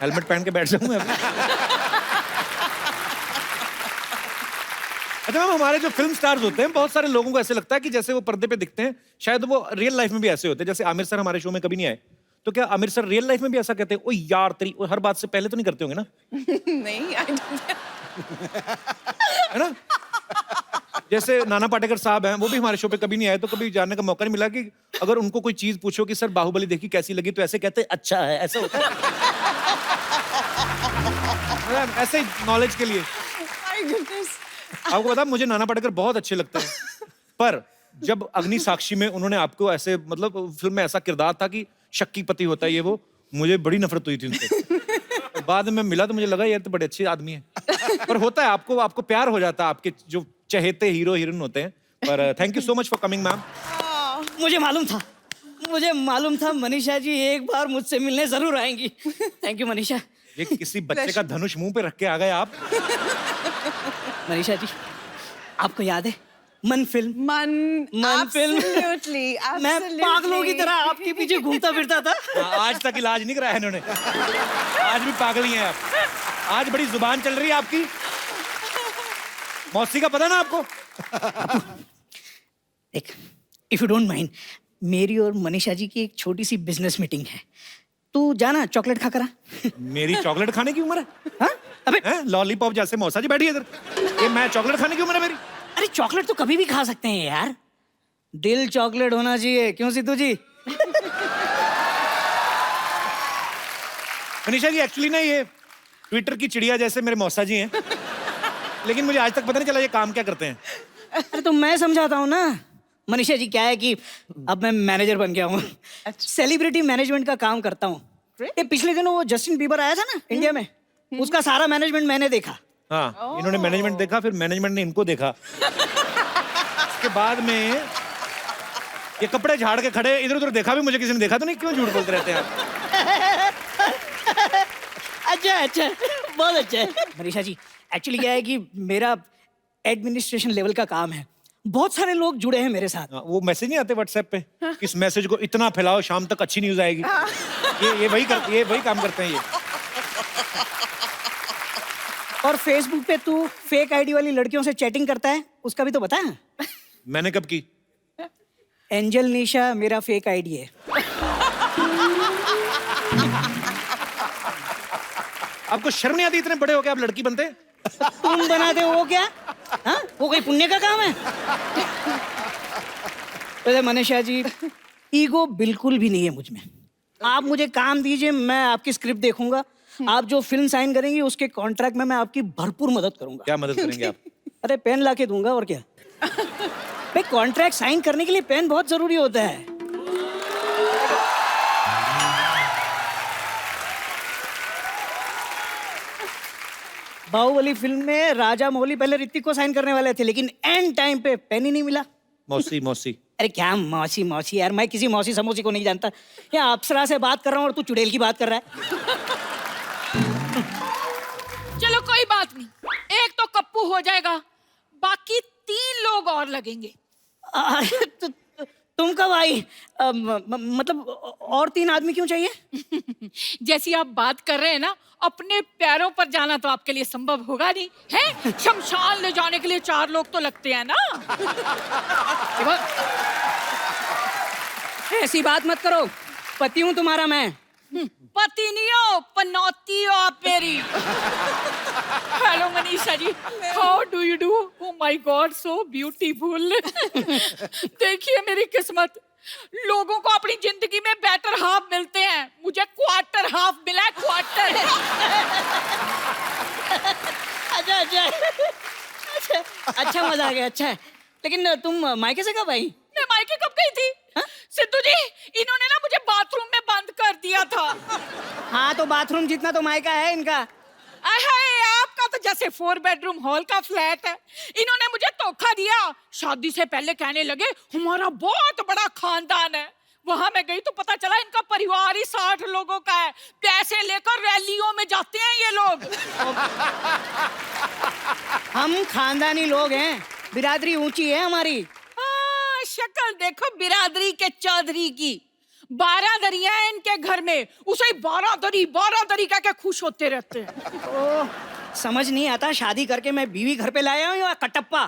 हेलमेट पहन के बैठ जाऊं मैं अभी। अच्छा मैम, हमारे जो फिल्म स्टार्स होते हैं, बहुत सारे लोगों को ऐसे लगता है कि जैसे वो पर्दे पे दिखते हैं, शायद वो रियल लाइफ में भी ऐसे होते हैं। जैसे आमिर सर हमारे शो में कभी नहीं आए, तो क्या आमिर सर रियल लाइफ में भी ऐसा कहते हैं, ओ यार तेरी, ओ हर बात से पहले तो नहीं करते होंगे ना? नहीं, I don't. है ना? जैसे नाना पाटेकर साहब हैं, वो भी हमारे शो पे कभी नहीं आए, तो कभी जानने का मौका नहीं मिला कि अगर उनको कोई चीज पूछो कि सर बाहुबली देखी कैसी लगी, तो ऐसे कहते हैं अच्छा है, ऐसा होता है। मतलब ऐसे नॉलेज के लिए। My goodness. आपको पता है, मुझे नाना पाटेकर बहुत अच्छे लगते हैं, पर जब अग्नि साक्षी में उन्होंने आपको ऐसे, मतलब फिल्म में ऐसा किरदार था कि शक्की पति होता है ये वो, मुझे बड़ी नफरत हुई थी उनसे। बाद में मिला तो मुझे लगा यार तो बड़े अच्छे आदमी हैं। पर होता है, आपको प्यार हो जाता है आपके जो चहेते हीरो हीरोइन होते हैं। पर thank you so much for coming ma'am. मुझे मालूम था मनीषा जी एक बार मुझसे मिलने जरूर आएंगी। Thank you Manisha. ये किसी बच्चे का धनुष मुंह पे रख के आ गए आप। मनीषा जी, आपको याद है मन फिल्म? Man, film. absolutely, मैं absolutely. पागलों की तरह आपके पीछे घूमता फिरता था। आज तक इलाज नहीं कराया इन्होंने, आज भी पागल ही हैं आप। आज बड़ी जुबान चल रही है आपकी। मौसी का पता ना आपको? देख, इफ यू डोंट माइंड, मेरी और मनीषा जी की एक छोटी सी बिजनेस मीटिंग है, तू जाना चॉकलेट खा कर आ। मेरी चॉकलेट खाने की उम्र है? हाँ? अबे हैं? लॉलीपॉप जैसे मौसा जी बैठी है इधर, ये मैं चॉकलेट खाने की उम्र है मेरी? अरे चॉकलेट तो कभी भी खा सकते हैं यार, दिल चॉकलेट होना चाहिए, क्यों सिद्धू जी? मनीषा जी एक्चुअली ना ये ट्विटर की चिड़िया जैसे मेरे मौसा जी हैं, लेकिन मुझे आज तक पता नहीं चला ये काम क्या करते हैं। अरे तो मैं समझाता हूँ ना। मनीषा जी, क्या है कि अब मैं मैनेजर बन गया हूँ, सेलिब्रिटी मैनेजमेंट का काम करता हूँ। ये पिछले दिनों वो जस्टिन बीबर आया था ना इंडिया में, उसका सारा मैनेजमेंट मैंने देखा। हाँ, इन्होंने मैनेजमेंट देखा, फिर मैनेजमेंट ने इनको देखा। उसके बाद में ये कपड़े झाड़ के खड़े, इधर उधर देखा भी मुझे किसी ने देखा तो नहीं, क्यों झूठ बोलते रहते हैं आप? अच्छा, बहुत अच्छा है। मनीषा जी, एक्चुअली क्या है कि मेरा एडमिनिस्ट्रेशन लेवल का काम है, बहुत सारे लोग जुड़े हैं मेरे साथ। हाँ, वो मैसेज नहीं आते व्हाट्सएप पे, इस मैसेज को इतना फैलाओ शाम तक अच्छी न्यूज आएगी। ये वही काम करते हैं ये। और फेसबुक पे तू फेक आईडी वाली लड़कियों से चैटिंग करता है, उसका भी तो बता। मैंने कब की? एंजल निशा मेरा फेक आईडी है। आपको शर्म नहीं आती? इतने बड़े हो के आप लड़की बनते? तुम बनाते हो वो क्या? हाँ? वो कोई पुण्य का काम है? तो मनीषा जी, ईगो बिल्कुल भी नहीं है मुझ में। आप मुझे काम दीजिए, मैं आपकी स्क्रिप्ट देखूंगा, आप जो फिल्म साइन करेंगी उसके कॉन्ट्रैक्ट में मैं आपकी भरपूर मदद करूंगा। क्या मदद करेंगे आप? अरे पेन ला के दूंगा, और क्या। भाई कॉन्ट्रैक्ट साइन करने के लिए पेन बहुत जरूरी होता है। बाहुबली फिल्म में राजा मौली पहले ऋतिक को साइन करने वाले थे, लेकिन एंड टाइम पे पेन ही नहीं मिला। मौसी। अरे क्या मौसी यार, मैं किसी मौसी समोसी को नहीं जानता। या अप्सरा से बात कर रहा हूँ और तू चुड़ैल की बात कर रहा है। चलो कोई बात नहीं, एक तो कप्पू हो जाएगा, बाकी 3 लोग और लगेंगे। तुम कब आई? मतलब और 3 आदमी क्यों चाहिए? जैसी आप बात कर रहे हैं ना, अपने पैरों पर जाना तो आपके लिए संभव होगा नहीं है। शमशान ले जाने के लिए 4 लोग तो लगते हैं ना। ऐसी बात मत करो, पति हूँ तुम्हारा मैं। पति नहीं हो, पनौती हो आप मेरी। Hello Manisha ji, how do you do? Oh my God, so beautiful. देखिए मेरी किस्मत, लोगों को अपनी जिंदगी में बेटर हाफ मिलते हैं, मुझे क्वार्टर हाफ मिला है, क्वार्टर। अच्छा मजा आ गया, अच्छा है। लेकिन तुम मायके से कब आई? मैं मायके कब गई थी? सिद्धू जी, इन्होंने ना मुझे बाथरूम में बंद कर दिया था। हाँ तो बाथरूम जितना तो मायका है इनका। आपका तो जैसे 4 बेडरूम हॉल का फ्लैट है। इन्होंने मुझे धोखा दिया। शादी से पहले कहने लगे हमारा बहुत बड़ा खानदान है। वहां मैं गई तो पता चला इनका परिवार ही 60 लोगों का है। पैसे लेकर रैलियों में जाते हैं ये लोग। हम खानदानी लोग हैं, बिरादरी ऊंची है हमारी। शक्ल देखो बिरादरी के चौधरी की। 12 दरिया है इनके घर में, उसे 12 दरी कह के खुश होते रहते हैं। ओह, समझ नहीं आता, शादी करके मैं बीवी घर पे लाया हूँ या कटप्पा?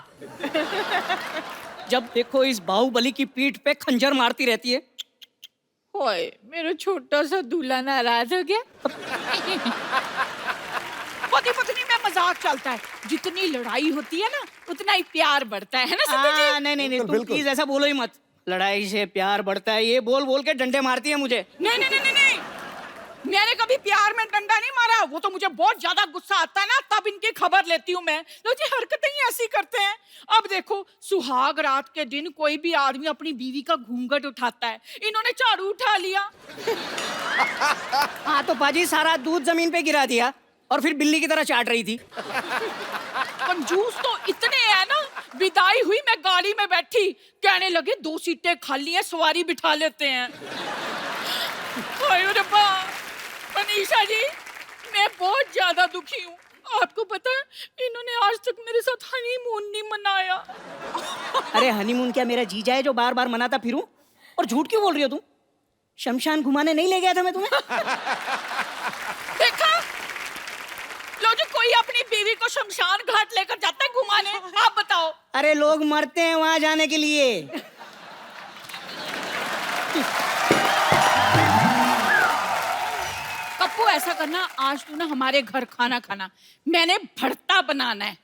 जब देखो इस बाहुबली की पीठ पे खंजर मारती रहती है। ओए, मेरा छोटा सा दूल्हा नाराज हो गया। पति पत्नी में मजाक चलता है, जितनी लड़ाई होती है ना उतना ही प्यार बढ़ता है ना सिद्धू जी? नहीं, तुम प्लीज ऐसा बोलो ही मत। लड़ाई से प्यार बढ़ता है, ये बोल बोल के डंडे मारती है मुझे। नहीं, मैंने कभी प्यार में डंडा नहीं मारा। वो तो मुझे बहुत ज्यादा गुस्सा आता है ना, तब इनकी खबर लेती हूँ मैं। लो जी, हरकतें ही ऐसी करते हैं। अब देखो, सुहाग रात के दिन कोई भी आदमी अपनी बीवी का घूंघट उठाता है, इन्होंने झाड़ू उठा लिया। हाँ तो पाजी सारा दूध जमीन पे गिरा दिया और फिर बिल्ली की तरह चाट रही थी। कंजूस तो इतने हैं ना, विदाई हुई मैं गाड़ी में बैठी, कहने लगे 2 सीटें खाली हैं, सवारी बिठा लेते हैं। हाय रब्बा, मनीषा जी, मैं बहुत ज्यादा दुखी हूँ। आपको पता है, इन्होंने आज तक मेरे साथ हनीमून नहीं मनाया। अरे हनीमून क्या मेरा जीजा है जो बार बार मनाता फिरूं? और झूठ क्यों बोल रही हो तुम? शमशान घुमाने नहीं ले गया था मैं तुम्हें? देखा, लो जी, कोई अपनी बीवी को शमशान घाट लेकर जाता है घुमाने? आप बताओ। अरे लोग मरते हैं वहां जाने के लिए। कप्पू, ऐसा करना, आज तू ना हमारे घर खाना खाना, मैंने भरता बनाना है।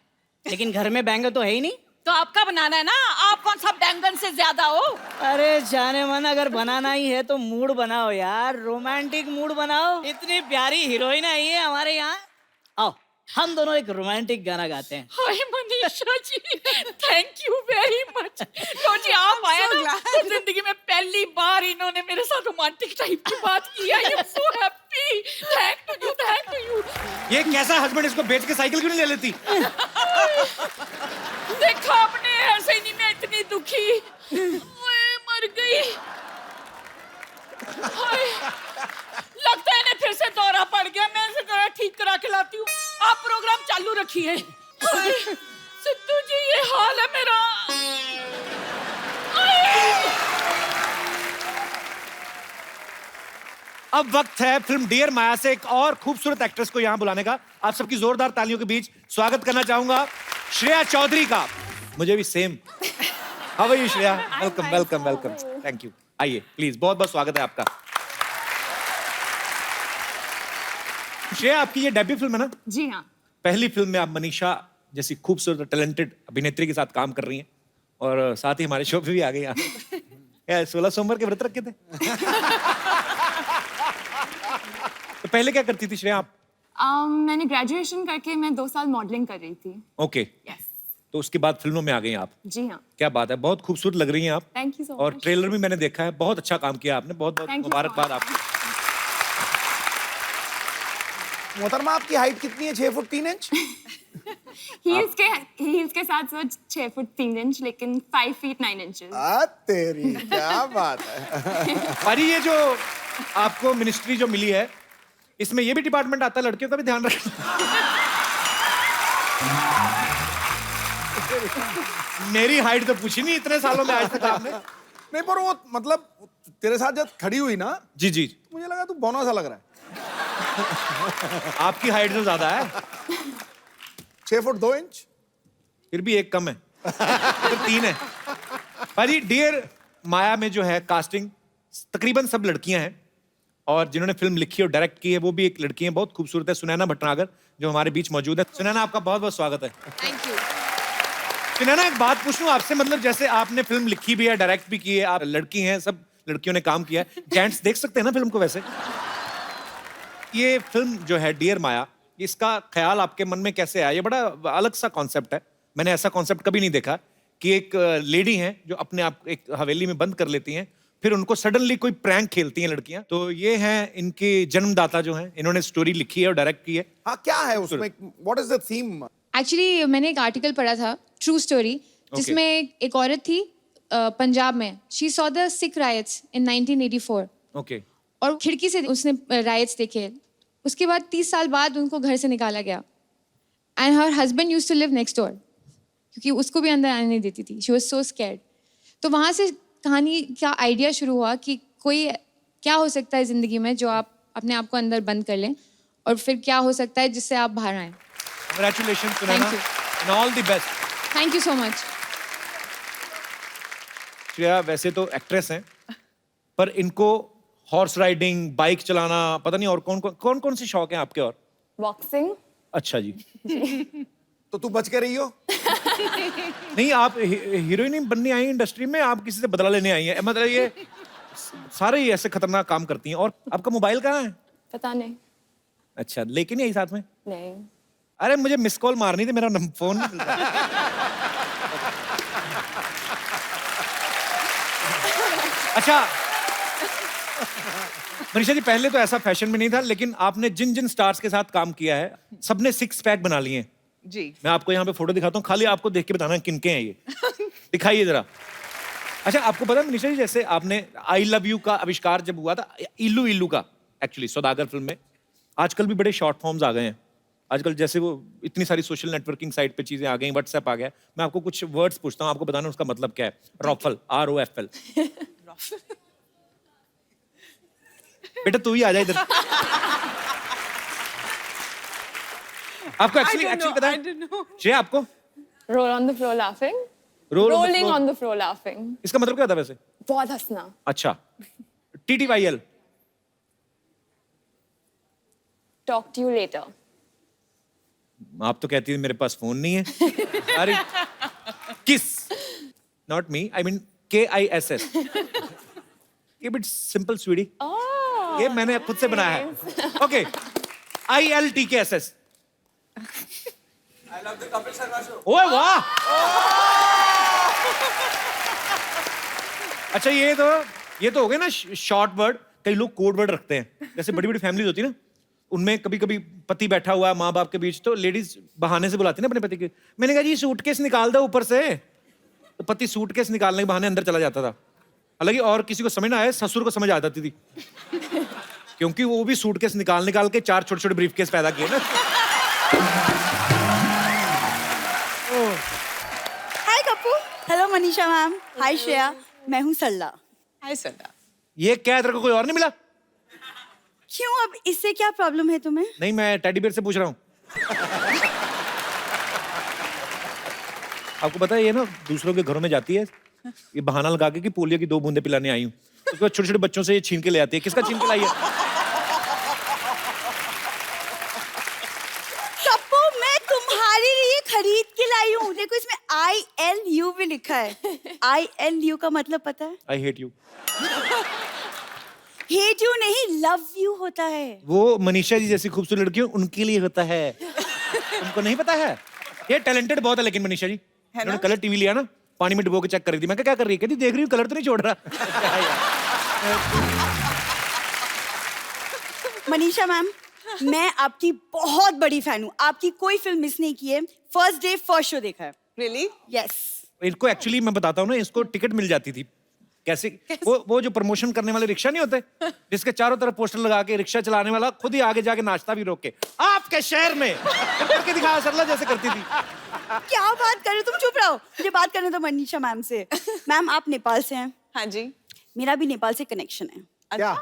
लेकिन घर में बैंगन तो है ही नहीं। तो आपका बनाना है ना, आप कौन सा बैंगन से ज्यादा हो? अरे जाने मन, अगर बनाना ही है तो मूड बनाओ यार, रोमांटिक मूड बनाओ। इतनी प्यारी हीरोइन आई है हमारे यहाँ। आओ हम दोनों एक रोमांटिक गाना गाते हैं। हाय Manisha ji, thank you very much. लो जी, आप आए ना, तो जिंदगी में पहली बार इन्होंने मेरे साथ रोमांटिक टाइप की बात की। I am so happy. Thank you. ये कैसा हस्बैंड, इसको बेच के साइकिल क्यों नहीं ले लेती? देखा आपने, ऐसे ही नहीं मैं इतनी दुखी। ओए, मर गई। हाय, लगता है इन्हें फिर से दौरा पड़ गया। मैं इसे जरा ठीक करा के लाती हूँ, आप प्रोग्राम चालू रखिए। सिद्धू जी, ये हाल है मेरा। अब वक्त है फिल्म डियर माया से एक और खूबसूरत एक्ट्रेस को यहाँ बुलाने का। आप सबकी जोरदार तालियों के बीच स्वागत करना चाहूंगा श्रेया चौधरी का। मुझे भी same. How are you Shreya? Welcome. Thank you. आइए प्लीज, बहुत बहुत स्वागत है आपका। श्रेया, आपकी ये डेब्यू फिल्म है ना? जी हाँ। पहली फिल्म में आप मनीषा जैसी खूबसूरत टैलेंटेड अभिनेत्री के साथ काम कर रही हैं और साथ ही हमारे शो पे भी आ गई आप। 16 सोमवार के व्रत रखे थे? तो पहले क्या करती थी श्रेया आप? मैंने ग्रेजुएशन करके मैं 2 साल मॉडलिंग कर रही थी। ओके। यस। तो उसके बाद फिल्मों में आ गई आप। जी हाँ। क्या बात है, बहुत खूबसूरत लग रही हैं आप। थैंक यू सो और मच। ट्रेलर भी मैंने देखा है, बहुत अच्छा काम किया आपने। बहुत बहुत Thank you so मुबारकबाद much. आपको। मोहतरमा, आपकी हाइट कितनी है? 6 फुट 3 इंच? हील्स के साथ 6 फुट 3 इंच, लेकिन 5 फीट 9 इंचेस। तेरी क्या बात है। पारी, ये जो आपको मिनिस्ट्री जो मिली है, इसमें ये भी डिपार्टमेंट आता है लड़कियों का भी ध्यान रखना। मेरी हाइट तो पूछी नहीं इतने सालों में आज तक आपने। नहीं पर वो मतलब तेरे साथ जब खड़ी हुई ना, जी जी, मुझे लगा तू बौना सा लग रहा है। आपकी हाइट तो ज्यादा है, 6 फुट 2 इंच। फिर भी एक कम है, तो 3 है। भाजी डियर माया में जो है कास्टिंग तकरीबन सब लड़कियां हैं, और जिन्होंने फिल्म लिखी और डायरेक्ट की है वो भी एक लड़की है, बहुत खूबसूरत है, सुनैना भटनागर, जो हमारे बीच मौजूद है। सुनैना, आपका बहुत बहुत स्वागत है। Thank you. सुनैना, एक बात पूछूं आपसे, मतलब जैसे आपने फिल्म लिखी भी है, डायरेक्ट भी की है, आप लड़की हैं, सब लड़कियों ने काम किया है, जेंट्स देख सकते हैं ना फिल्म को? वैसे ये फिल्म जो है डियर माया, इसका ख्याल आपके मन में कैसे आया? ये बड़ा अलग सा कॉन्सेप्ट है, मैंने ऐसा कॉन्सेप्ट कभी नहीं देखा कि एक लेडी हैं जो अपने आप एक हवेली में बंद कर लेती हैं, फिर उनको सडनली कोई प्रैंक खेलती हैं लड़कियां। तो ये हैं इनके जन्मदाता जो हैं, इन्होंने स्टोरी लिखी है और डायरेक्ट की है। हाँ, क्या है उसमें? What is the theme? Actually मैंने एक आर्टिकल पढ़ा था, ट्रू स्टोरी, जिसमें एक औरत थी पंजाब में, she saw the Sikh riots in 1984, okay, और खिड़की से उसने रायट्स देखे। उसके बाद 30 साल बाद उनको घर से निकाला गया, and her husband used to live next door, क्योंकि उसको भी अंदर आने नहीं देती थी। She was so scared. तो वहाँ से कहानी का आइडिया शुरू हुआ कि कोई क्या हो सकता है ज़िंदगी में जो आप अपने आप को अंदर बंद कर लें, और फिर क्या हो सकता है जिससे आप बाहर आएँ। Congratulations Sunaina, and all the best. Thank you so much. Shreya वैसे तो एक्ट्रेस हैं, पर इनको हॉर्स राइडिंग, बाइक चलाना, पता नहीं और कौन कौन से शौक हैं आपके? और बॉक्सिंग। अच्छा जी। तो तू बच के रही हो? नहीं, आप हीरोइन बनने आई इंडस्ट्री में, आप किसी से बदला लेने आई हैं, मतलब ये सारे ही ऐसे खतरनाक काम करती हैं। और आपका मोबाइल कहाँ है? पता नहीं। अच्छा, लेकिन यही साथ में? नहीं। अरे मुझे मिस कॉल मारनी थी, मेरा फोन नहीं मिलता। अच्छा मनीषा जी, पहले तो ऐसा फैशन में नहीं था, लेकिन आपने जिन जिन स्टार्स के साथ काम किया है सबने 6 पैक बना लिए हैं। जी। मैं आपको यहाँ पे फोटो दिखाता हूँ, खाली आपको देख के बताना किनके हैं ये। दिखाइए जरा। अच्छा, आपको पता है मनीषा जी, जैसे आपने आई लव यू का आविष्कार जब हुआ था, इल्लू इल्लू का, एक्चुअली सौदागर फिल्म में, आजकल भी बड़े शॉर्ट फॉर्म्स आ गए हैं। आजकल जैसे वो इतनी सारी सोशल नेटवर्किंग साइट पे चीजें आ गई, व्हाट्सएप आ गया, मैं आपको कुछ वर्ड्स पूछता हूँ, आपको बताना उसका मतलब क्या है। रॉफल, ROFL। बेटा तू ही आ जा इधर। आपको एक्चुअली पता है श्रेया, आपको roll on the floor laughing. Rolling on the floor laughing. इसका मतलब क्या था वैसे? बहुत हंसना। अच्छा। TTYL? Talk to you later. आप तो कहती है मेरे पास फोन नहीं है। अरे किस, not me, I mean KISS। ये बिट सिंपल स्वीटी, ये मैंने खुद से बनाया है। Okay, ILTKSS। I love the Kapil Sharma show. ओए वाह। अच्छा, ये तो हो गए ना शॉर्ट वर्ड। कई लोग कोड वर्ड रखते हैं, जैसे बड़ी बड़ी फैमिलीज होती है ना, उनमें कभी कभी पति बैठा हुआ है माँ बाप के बीच, तो लेडीज बहाने से बुलाती है ना अपने पति के। मैंने कहा जी सूटकेस निकाल दो ऊपर से, तो पति सूटकेस निकालने के बहाने अंदर चला जाता था। हालांकि और किसी को समझ ना आए, ससुर को समझ आ जाती थी, क्योंकि वो भी सूटकेस निकाल के 4 छोटे छोटे ब्रीफकेस पैदा किए ना। Hi Kappu. Hello Manisha ma'am. Hi Shreya, मैं हूँ सरला। हाय सरला। ये क्या है, तेरे को कोई और नहीं मिला? क्यों, अब इससे क्या प्रॉब्लम है तुम्हें? नहीं, मैं टेडी बियर से पूछ रहा हूँ। आपको पता है ये ना दूसरों के घरों में जाती है, ये बहाना लगा के कि पोलियो की 2 बूंदे पिलाने आई हूँ, उसके बाद छोटे छोटे बच्चों से ये छीन के ले आती है। किसका छीन के लाई है? कप्पू, मैं तुम्हारे लिए खरीद के लाई हूँ। देखो इसमें ILU भी लिखा है। ILU का मतलब पता है? I hate you. Hate you नहीं, लव यू होता है। वो मनीषा जी जैसी खूबसूरत लड़कियों उनके लिए होता है। तुमको नहीं पता है? ये टैलेंटेड बहुत है लेकिन मनीषा जी। उन्होंने कलर टीवी लिया ना, पानी में डुबो के चेक कर रही थी। मैं क्या कर रही है? कहती देख रही हूँ कलर तो नहीं छोड़ रहा। मनीषा मैम, मैं आपकी बहुत बड़ी फैन हूँ। आपकी कोई फिल्म मिस नहीं की है। फर्स्ट डे फर्स्ट शो देखा है। रियली? यस। इनको एक्चुअली मैं बताता हूँ ना, इसको टिकट मिल जाती थी। कैसे? वो जो प्रमोशन करने वाले रिक्शा नहीं होते, जिसके चारों तरफ पोस्टर लगा के रिक्शा चलाने वाला खुद ही आगे जाके नाश्ता भी रोक के आपके शहर में करके दिखाया, सरला जैसे करती थी। क्या बात कर रहे हो? तुम चुप रहो, मुझे बात करने दो मनीषा मैम से। मैम, आप नेपाल से हैं, हाँ जी। मेरा भी नेपाल से कनेक्शन है। अच्छा